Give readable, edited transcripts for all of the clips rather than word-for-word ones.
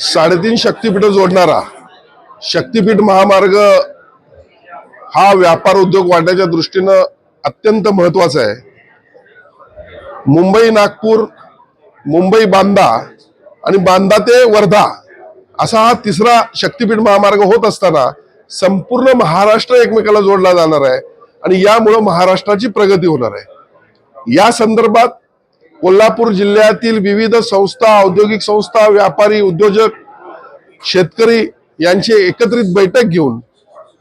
3.5 शक्तीपीठ जोडणारा शक्तीपीठ महामार्ग हा व्यापार उद्योग वाढण्याच्या दृष्टीनं अत्यंत महत्वाचा आहे। मुंबई नागपूर, मुंबई बांदा आणि बांदा ते वर्धा असा हा तिसरा शक्तीपीठ महामार्ग होत असताना संपूर्ण महाराष्ट्र एकमेकाला जोडला जाणार आहे आणि यामुळे महाराष्ट्राची प्रगती होणार आहे। या संदर्भात कोल्हापूर जिल्ह्यातील विविध संस्था, औद्योगिक संस्था, व्यापारी, उद्योजक, शेतकरी यांची एकत्रित बैठक घेऊन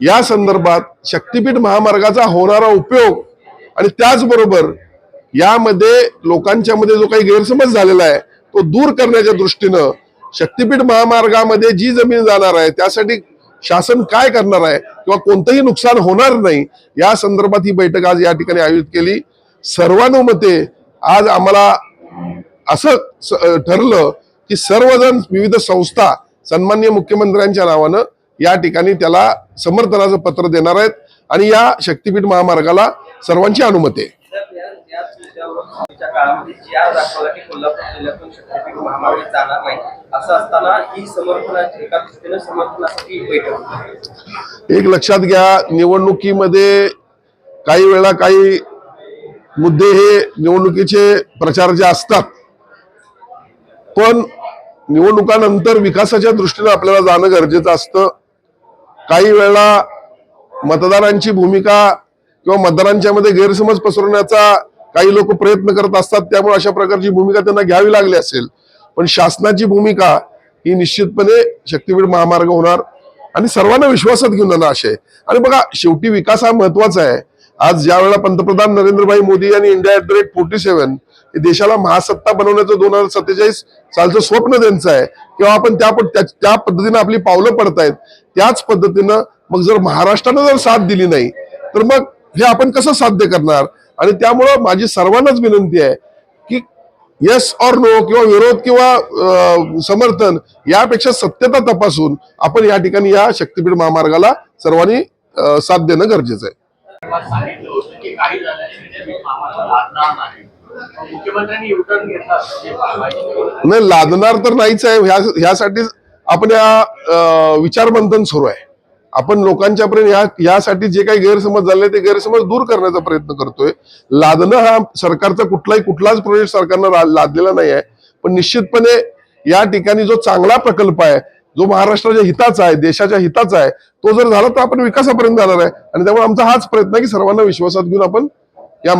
या संदर्भात शक्तीपीठ महामार्गाचा होणारा उपयोग आणि त्याचबरोबर यामध्ये लोकांच्या मध्ये जो काही गैरसमज झालेला आहे तो दूर करण्याच्या दृष्टीनं शक्तीपीठ महामार्गामध्ये जी जमीन जाणार आहे त्यासाठी शासन काय करणार आहे किंवा कोणतंही नुकसान होणार नाही या संदर्भात ही बैठक आज या ठिकाणी आयोजित केली। सर्वानुमते आज आम्हाला असं ठरलं की सर्वजण विविध संस्था सन्माननीय मुख्यमंत्र्यांच्या नावानं या ठिकाणी त्याला समर्थनाचं पत्र देणार आहेत आणि या शक्तीपीठ महामार्गाला सर्वांची अनुमती आहे। एक लक्षात घ्या, निवडणुकीमध्ये काही वेळा काही मुद्दे हे निवडणुकीचे प्रचार जे असतात, पण निवडणुकानंतर विकासाच्या दृष्टीने आपल्याला जाणं गरजेचं असतं। काही वेळा मतदारांची भूमिका किंवा मतदारांच्या मध्ये गैरसमज पसरवण्याचा काही लोक प्रयत्न करत असतात, त्यामुळे अशा प्रकारची भूमिका त्यांना घ्यावी लागली असेल, पण शासनाची भूमिका ही निश्चितपणे शक्तीपीठ महामार्ग होणार आणि सर्वांना विश्वासात घेऊन जाणार असे। आणि बघा, शेवटी विकास हा महत्वाचा आहे। आज ज्या वेळेला पंतप्रधान नरेंद्रभाई मोदी यांनी इंडिया@47 देशाला महासत्ता बनवण्याचं 2047 सालचं स्वप्न त्यांचं आहे, किंवा आपण त्या पद्धतीने आपली पावलं पडतायत, त्याच पद्धतीनं मग जर महाराष्ट्रानं जर साथ दिली नाही तर मग हे आपण कसं साध्य करणार। आणि त्यामुळं माझी सर्वांनाच विनंती आहे की येस ऑर नो किंवा विरोध किंवा समर्थन यापेक्षा सत्यता तपासून आपण या ठिकाणी या शक्तीपीठ महामार्गाला सर्वांनी साथ देणं गरजेचं आहे। नाही, लादणार तर नाहीच आहे। ह्यासाठी आपण विचारमंथन सुरू आहे। आपण लोकांच्यापर्यंत यासाठी जे काही गैरसमज झाले ते गैरसमज दूर करण्याचा प्रयत्न करतोय। लादणं हा सरकारचा कुठलाच प्रोजेक्ट सरकारनं लादलेला नाही आहे, पण निश्चितपणे या ठिकाणी जो चांगला प्रकल्प आहे, जो महाराष्ट्राच्या हिताचा आहे, देशाच्या हिताचा आहे, तो जर झाला तर आपण विकासापर्यंत जाणार आहे। आणि त्यामुळे आमचा हाच प्रयत्न आहे की सर्वांना विश्वासात घेऊन आपण या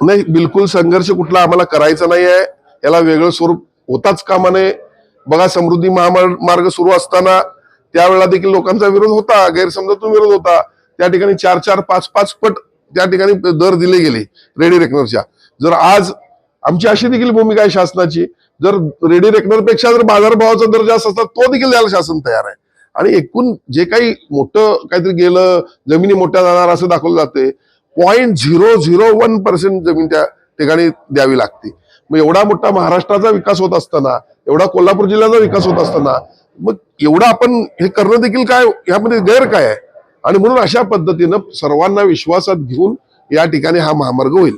नाही, बिलकुल संघर्ष कुठला आम्हाला करायचा नाही आहे। याला वेगळं स्वरूप होताच कामा नये। बघा, समृद्धी महामार्ग सुरू असताना त्यावेळेला देखील लोकांचा विरोध होता, गैरसमजातून विरोध होता। त्या ठिकाणी 4-4, 5-5 पट त्या ठिकाणी दर दिले गेले रेडी रेकनरच्या। जर आज आमची अशी देखील भूमिका आहे शासनाची, जर रेडी रेकनरपेक्षा जर बाजारभावाचा दर जास्त असतात तो देखील द्यायला शासन तयार आहे। आणि एकूण जे काही मोठं काहीतरी गेलं, जमिनी मोठ्या जाणार असं दाखवलं जाते, 0.001% जमीन त्या ठिकाणी द्यावी लागते। मग एवढा मोठा महाराष्ट्राचा विकास होत असताना, एवढा कोल्हापूर जिल्ह्याचा विकास होत असताना मग एवढं आपण हे करणं देखील काय, यामध्ये गैर काय आहे। आणि म्हणून अशा पद्धतीनं सर्वांना विश्वासात घेऊन या ठिकाणी हा महामार्ग होईल।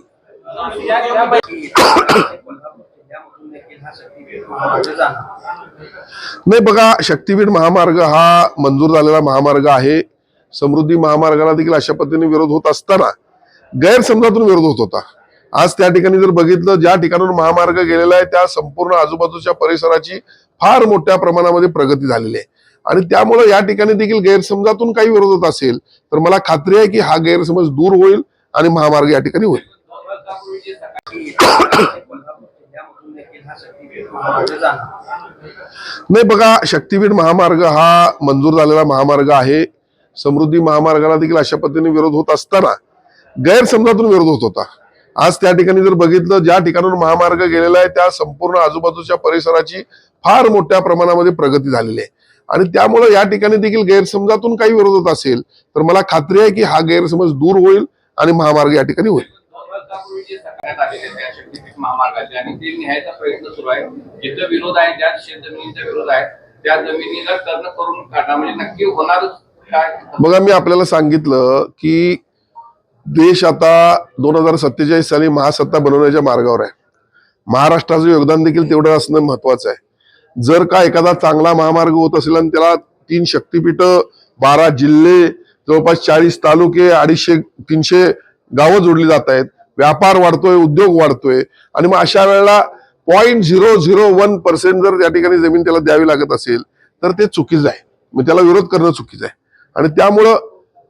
नाही, बघा, शक्तीपीठ महामार्ग हा मंजूर झालेला महामार्ग आहे। समृद्धी महामार्गाला देखील अशा पद्धतीने विरोध होत असताना गैरसमजातून विरोध होत होता। आज त्या ठिकाणी जर बघितलं, ज्या ठिकाणाहून महामार्ग गेलेला आहे त्या संपूर्ण आजूबाजूच्या परिसराची फार मोठ्या प्रमाणामध्ये प्रगती झालेली आहे। आणि त्यामुळे या ठिकाणी देखील गैरसमजातून काही विरोध होत असेल तर मला खात्री आहे की हा गैरसमज दूर होईल आणि महामार्ग या ठिकाणी होईल। नाही, बघा, शक्तीपीठ महामार्ग हा मंजूर झालेला महामार्ग आहे। समृद्धी महामार्गाला देखील अशा पद्धतीने विरोध होत असताना गैरसमजातून विरोध होत होता। आज त्या ठिकाणी जर बघितलं, ज्या ठिकाणाहून महामार्ग गेलेला आहे त्या संपूर्ण आजूबाजूच्या परिसराची फार मोठ्या प्रमाणामध्ये प्रगती झालेली आहे। आणि त्यामुळे या ठिकाणी देखील गैरसमजातून काही विरोध होत असेल तर मला खात्री आहे की हा गैरसमज दूर होईल आणि महामार्ग या ठिकाणी होईल। विरोध आहे, ज्या शेतजमिनीचा विरोध आहे त्या जमिनीला कर्ण करून काढणं म्हणजे नक्की होणार काय? बघा, मी आपल्याला सांगितलं की देश आता 2047 साली महासत्ता बनवण्याच्या मार्गावर आहे. महाराष्ट्राचं योगदान देखील तेवढं असणं महत्वाचं आहे. जर का एखादा चांगला महामार्ग होत असेल आणि त्याला 3 शक्तीपीठ, 12 जिल्हे, जवळपास 40 तालुके, 250-300 गावं जोडली जात आहेत, व्यापार वाढतोय, उद्योग वाढतोय, आणि मग अशा वेळेला 0.001% जर त्या ठिकाणी जमीन त्याला द्यावी लागत असेल तर ते चुकीचं आहे. मग त्याला विरोध करणं चुकीचं आहे. आणि त्यामुळं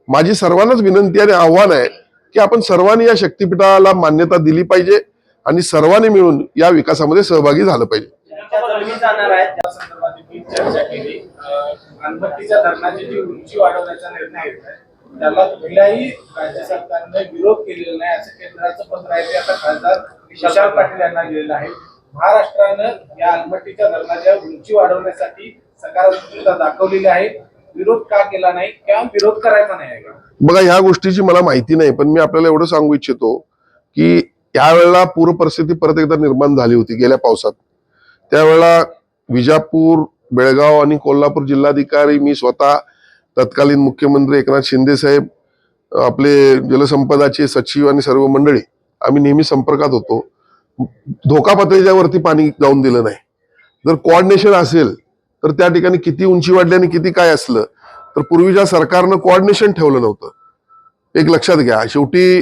माझी सर्वांनाच विनंती आणि आव्हान आहे की आपण सर्वांनी या शक्तीपीठाला मान्यता दिली पाहिजे आणि सर्वांनी मिळून या विकासामध्ये सहभागी झालं पाहिजे. चर्चा केली. अलमट्टीच्या धरणाची जी उंची वाढवण्याचा निर्णय घेतलाय त्याला कुठल्याही राज्य सरकारने विरोध केलेला नाही असं केंद्राचं पत्र आहे. ते आता खासदार विशाल पाटील यांना लिहिलेलं आहे. महाराष्ट्रानं या अलमट्टीच्या धरणाच्या उंची वाढवण्यासाठी सकारात्मकता दाखवलेली आहे. विरोध का केला नाही किंवा विरोध करायचा नाही का? बघा, ह्या गोष्टीची मला माहिती नाही, पण मी आपल्याला एवढं सांगू इच्छितो की यावेळेला पूर परिस्थिती परत एकदा निर्माण झाली होती गेल्या पावसात. त्यावेळेला विजापूर, बेळगाव आणि कोल्हापूर जिल्हाधिकारी, मी स्वतः, तत्कालीन मुख्यमंत्री एकनाथ शिंदे साहेब, आपले जलसंपदाचे सचिव आणि सर्व मंडळी आम्ही नेहमी संपर्कात होतो. धोका पातळीच्या वरती पाणी जाऊन दिलं नाही. जर कोऑर्डिनेशन असेल तर त्या ठिकाणी किती उंची वाढली आणि किती काय असलं तर पूर्वीच्या सरकारनं कोऑर्डिनेशन ठेवलं नव्हतं. एक लक्षात घ्या, शेवटी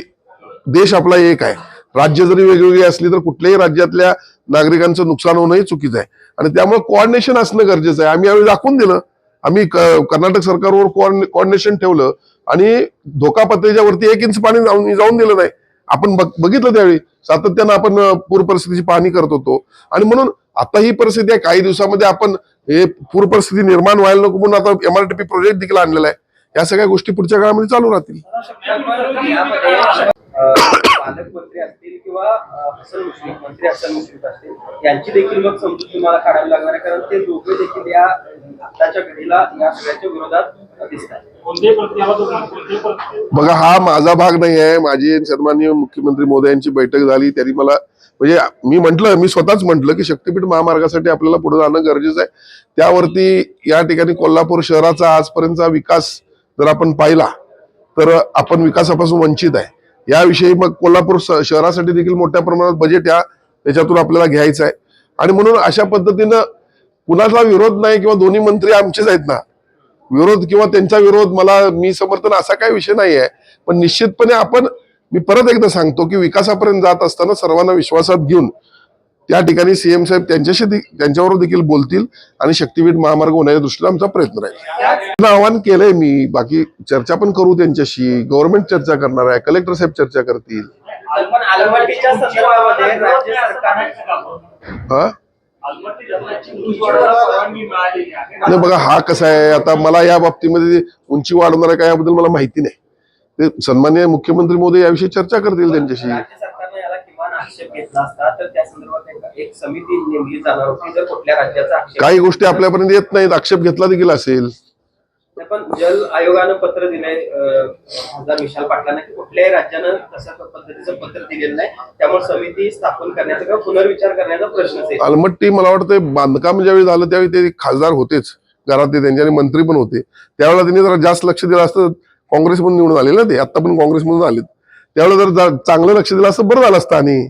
देश आपला एक आहे. राज्य जरी वेगवेगळी असली तर कुठल्याही राज्यातल्या नागरिकांचं नुकसान होणंही चुकीचं आहे. आणि त्यामुळे कोऑर्डिनेशन असणं गरजेचं आहे. आम्ही यावेळी दाखवून दिलं. आम्ही कर्नाटक सरकारवर कोऑर्डिनेशन ठेवलं आणि धोका पातळीच्या वरती 1 इंच पाणी जाऊन दिलं नाही. आपण बघितलं त्यावेळी सातत्यानं आपण पूर परिस्थितीची पाहणी करत होतो. आणि म्हणून आता ही परिस्थिती आहे. काही दिवसामध्ये आपण हे पूर परिस्थिती निर्माण व्हायला नको म्हणून आता MRTP प्रोजेक्ट देखील आणलेला आहे. या सगळ्या गोष्टी पुढच्या काळामध्ये चालू राहतील. पालकमंत्री असतील किंवा मंत्री हसन मुश्रीफ असतील यांची देखील मग समजूत तुम्हाला काढावी लागणार आहे, कारण ते दोघे देखील या आताच्या घडीला या सगळ्याच्या विरोधात दिसतात. बघा, हा माझा भाग नाही आहे. माझी सन्माननीय मुख्यमंत्री मोदयांची बैठक झाली, त्यांनी मला म्हणजे मी स्वतःच म्हटलं की शक्तीपीठ महामार्गासाठी आपल्याला पुढे जाणं गरजेचं आहे. त्यावरती या ठिकाणी कोल्हापूर शहराचा आजपर्यंतचा विकास जर आपण पाहिला तर आपण विकासापासून वंचित आहे. याविषयी मग कोल्हापूर शहरासाठी देखील मोठ्या प्रमाणात बजेट याच्यातून आपल्याला घ्यायचं आहे. आणि म्हणून अशा पद्धतीनं कुणाचा विरोध नाही किंवा दोन्ही मंत्री आमचेच आहेत ना, विरोध किंवा त्यांचा विरोध मी समर्थन असा काही विषय नाही आहे. पण निश्चितपणे मी परत एकदा सांगतो की विकासापर्यंत जात असताना सर्वांना विश्वासात घेऊन त्या ठिकाणी CM साहेब त्यांच्यावर देखील बोलतील आणि शक्तीपीठ महामार्ग होण्याच्या दृष्टीने आमचा प्रयत्न राहील. आवाहन केलंय मी. बाकी चर्चा पण करू त्यांच्याशी. गव्हर्नमेंट चर्चा करणार आहे, कलेक्टर साहेब चर्चा करतील. पण अलमट्टीच्या संदर्भामध्ये राज्य सरकारने नाही, बघा, हा कसा आहे, आता मला या बाबतीमध्ये उंची वाढवणार आहे का याबद्दल मला माहिती नाही. ते सन्माननीय मुख्यमंत्री मोदी याविषयी चर्चा करतील त्यांच्याशी. राज्य सरकारने याला किमान आक्षेप घेतला असता तर त्या संदर्भात एक समिती नेमली जाणार होती. जर कुठल्या राज्याचा आक्षेप, काही गोष्टी आपल्यापर्यंत येत नाहीत, आक्षेप घेतला देखील असेल. पण जल आयोगानं पत्र दिलंय खासदार विशाल पाटलांना की कुठल्याही राज्यानं तशा पद्धतीचं पत्र दिलेलं नाही, त्यामुळे समिती स्थापन करण्याचा किंवा पुनर्विचार करण्याचा प्रश्न आहे. अलमट्टी मला वाटतं बांधकाम ज्यावेळी झालं त्यावेळी ते खासदार होतेच घरातले, त्यांचे आणि मंत्री पण होते. त्यावेळेला त्यांनी जरा जास्त लक्ष दिलं असतं. काँग्रेसमधून निवडून आले ना ते, आता पण काँग्रेसमधून आलेत. त्यावेळेला जर चांगलं लक्ष दिलं असतं बरं झालं असतं. आणि